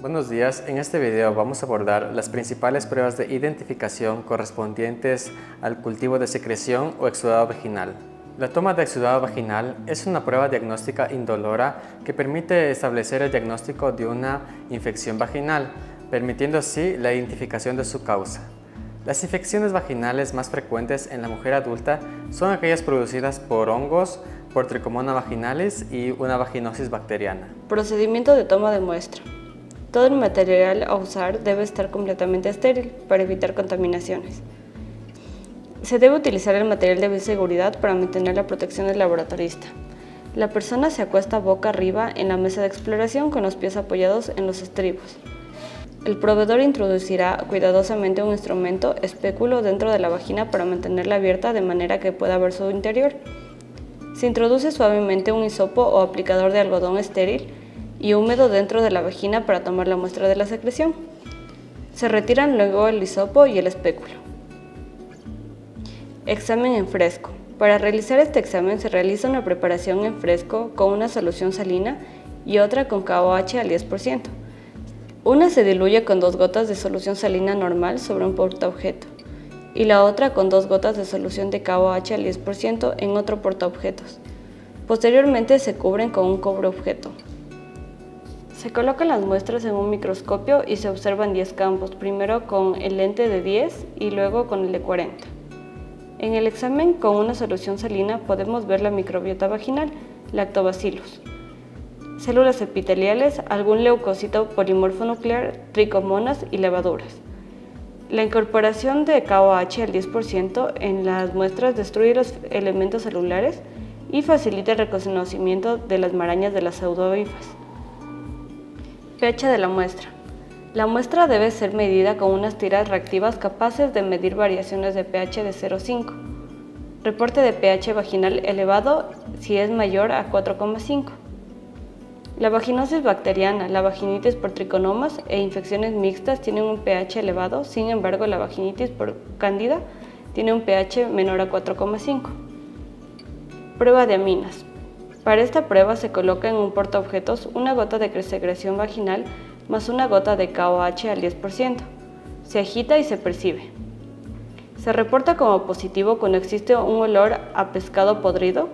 Buenos días, en este video vamos a abordar las principales pruebas de identificación correspondientes al cultivo de secreción o exudado vaginal. La toma de exudado vaginal es una prueba diagnóstica indolora que permite establecer el diagnóstico de una infección vaginal, permitiendo así la identificación de su causa. Las infecciones vaginales más frecuentes en la mujer adulta son aquellas producidas por hongos, por Trichomonas vaginalis y una vaginosis bacteriana. Procedimiento de toma de muestra. Todo el material a usar debe estar completamente estéril para evitar contaminaciones. Se debe utilizar el material de bioseguridad para mantener la protección del laboratorista. La persona se acuesta boca arriba en la mesa de exploración con los pies apoyados en los estribos. El proveedor introducirá cuidadosamente un instrumento espéculo dentro de la vagina para mantenerla abierta de manera que pueda ver su interior. Se introduce suavemente un hisopo o aplicador de algodón estéril y húmedo dentro de la vagina para tomar la muestra de la secreción. Se retiran luego el hisopo y el espéculo. Examen en fresco. Para realizar este examen se realiza una preparación en fresco con una solución salina y otra con KOH al 10%. Una se diluye con 2 gotas de solución salina normal sobre un portaobjeto y la otra con 2 gotas de solución de KOH al 10% en otro portaobjetos. Posteriormente se cubren con un cubreobjeto. Se colocan las muestras en un microscopio y se observan 10 campos, primero con el lente de 10 y luego con el de 40. En el examen con una solución salina podemos ver la microbiota vaginal, lactobacillus, células epiteliales, algún leucocito polimorfo nuclear, tricomonas y levaduras. La incorporación de KOH al 10% en las muestras destruye los elementos celulares y facilita el reconocimiento de las marañas de las pseudobifas. pH de la muestra. La muestra debe ser medida con unas tiras reactivas capaces de medir variaciones de pH de 0,5. Reporte de pH vaginal elevado si es mayor a 4,5. La vaginosis bacteriana, la vaginitis por triconomas e infecciones mixtas tienen un pH elevado, sin embargo la vaginitis por cándida tiene un pH menor a 4,5. Prueba de aminas. Para esta prueba se coloca en un portaobjetos una gota de secreción vaginal más una gota de KOH al 10%. Se agita y se percibe. Se reporta como positivo cuando existe un olor a pescado podrido.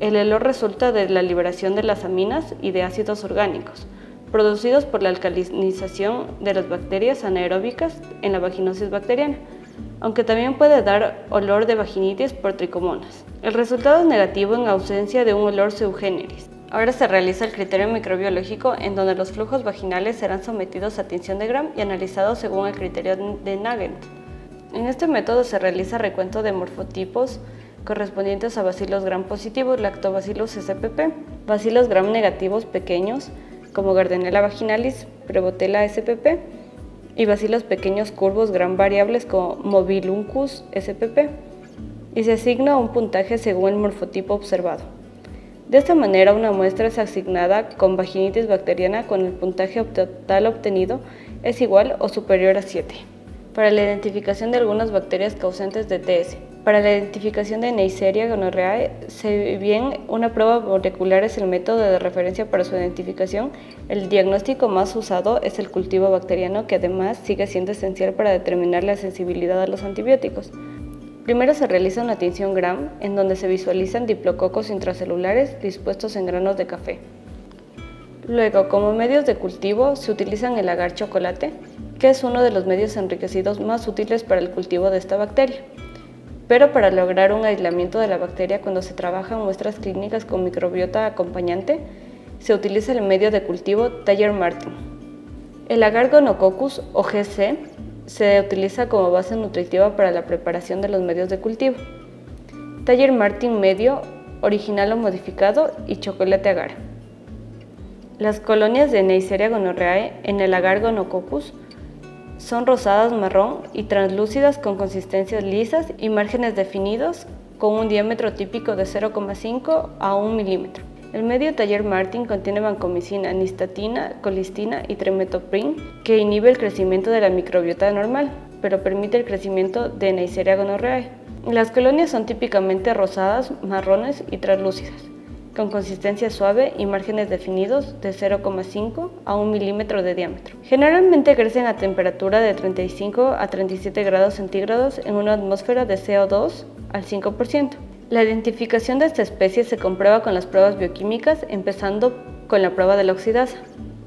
El olor resulta de la liberación de las aminas y de ácidos orgánicos, producidos por la alcalinización de las bacterias anaeróbicas en la vaginosis bacteriana, aunque también puede dar olor de vaginitis por tricomonas. El resultado es negativo en ausencia de un olor sui generis. Ahora se realiza el criterio microbiológico en donde los flujos vaginales serán sometidos a tinción de Gram y analizados según el criterio de Nagel. En este método se realiza recuento de morfotipos correspondientes a bacilos Gram positivos, Lactobacillus spp, bacilos Gram negativos pequeños como Gardnerella vaginalis, Prevotella spp y bacilos pequeños curvos Gram variables como Mobiluncus spp, y se asigna un puntaje según el morfotipo observado. De esta manera, una muestra es asignada con vaginitis bacteriana cuando el puntaje total obtenido es igual o superior a 7. Para la identificación de algunas bacterias causantes de TS. Para la identificación de Neisseria gonorrhoeae, si bien una prueba molecular es el método de referencia para su identificación, el diagnóstico más usado es el cultivo bacteriano, que además sigue siendo esencial para determinar la sensibilidad a los antibióticos. Primero se realiza una tinción Gram, en donde se visualizan diplococos intracelulares dispuestos en granos de café. Luego, como medios de cultivo, se utilizan el agar chocolate, que es uno de los medios enriquecidos más útiles para el cultivo de esta bacteria. Pero para lograr un aislamiento de la bacteria cuando se trabajan muestras clínicas con microbiota acompañante, se utiliza el medio de cultivo Thayer-Martin. El agar Gonococcus o GC se utiliza como base nutritiva para la preparación de los medios de cultivo. Thayer-Martin medio, original o modificado y chocolate agar. Las colonias de Neisseria gonorrhoeae en el agar Gonococcus son rosadas marrón y translúcidas con consistencias lisas y márgenes definidos con un diámetro típico de 0,5 a 1 milímetro. El medio Thayer-Martin contiene vancomicina, nistatina, colistina y trimetoprim, que inhibe el crecimiento de la microbiota normal, pero permite el crecimiento de Neisseria gonorrhoeae. Las colonias son típicamente rosadas, marrones y translúcidas. con consistencia suave y márgenes definidos de 0,5 a 1 milímetro de diámetro. Generalmente crecen a temperatura de 35 a 37 grados centígrados en una atmósfera de CO2 al 5%. La identificación de esta especie se comprueba con las pruebas bioquímicas, empezando con la prueba de la oxidasa.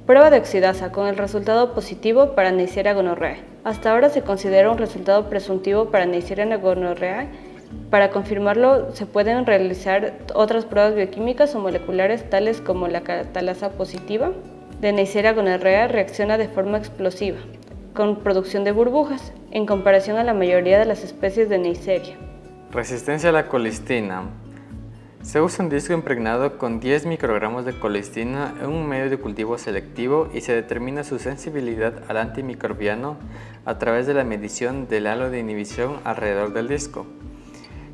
Prueba de oxidasa con el resultado positivo para Neisseria gonorrhoeae. Hasta ahora se considera un resultado presuntivo para Neisseria gonorrhoeae. Para confirmarlo, se pueden realizar otras pruebas bioquímicas o moleculares tales como la catalasa positiva de Neisseria gonorrhoeae reacciona de forma explosiva, con producción de burbujas, en comparación a la mayoría de las especies de Neisseria. Resistencia a la colistina. Se usa un disco impregnado con 10 microgramos de colistina en un medio de cultivo selectivo y se determina su sensibilidad al antimicrobiano a través de la medición del halo de inhibición alrededor del disco.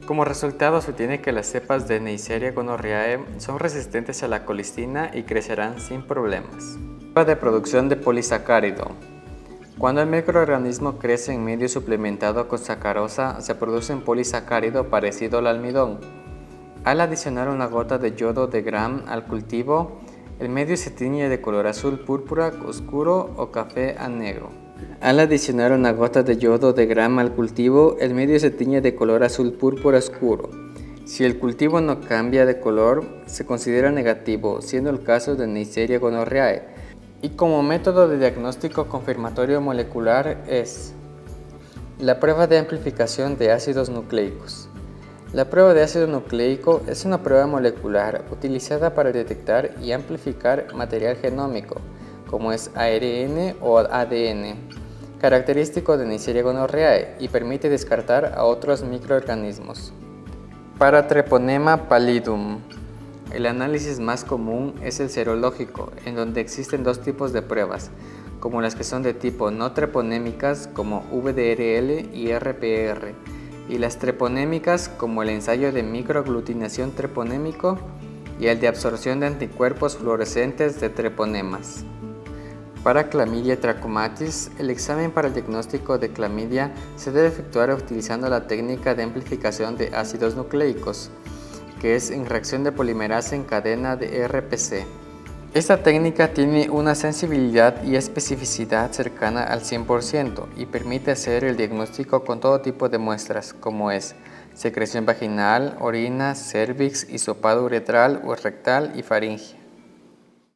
Como resultado, se obtiene que las cepas de Neisseria gonorrhoeae son resistentes a la colistina y crecerán sin problemas. Prueba de producción de polisacárido. Cuando el microorganismo crece en medio suplementado con sacarosa, se produce un polisacárido parecido al almidón. Al adicionar una gota de yodo de gram al cultivo, el medio se tiñe de color azul púrpura oscuro o café a negro. Al adicionar una gota de yodo de gram al cultivo, el medio se tiñe de color azul púrpura oscuro. Si el cultivo no cambia de color, se considera negativo, siendo el caso de Neisseria gonorrhoeae. Y como método de diagnóstico confirmatorio molecular es la prueba de amplificación de ácidos nucleicos. La prueba de ácido nucleico es una prueba molecular utilizada para detectar y amplificar material genómico, como es ARN o ADN, característico de Neisseria gonorrhoeae y permite descartar a otros microorganismos. Para Treponema pallidum, el análisis más común es el serológico, en donde existen dos tipos de pruebas, como las que son de tipo no treponémicas como VDRL y RPR, y las treponémicas como el ensayo de microaglutinación treponémico y el de absorción de anticuerpos fluorescentes de treponemas. Para Chlamydia trachomatis, el examen para el diagnóstico de clamidia se debe efectuar utilizando la técnica de amplificación de ácidos nucleicos, que es en reacción de polimerasa en cadena de RPC. Esta técnica tiene una sensibilidad y especificidad cercana al 100% y permite hacer el diagnóstico con todo tipo de muestras, como es secreción vaginal, orina, cervix, hisopado uretral o rectal y faringe.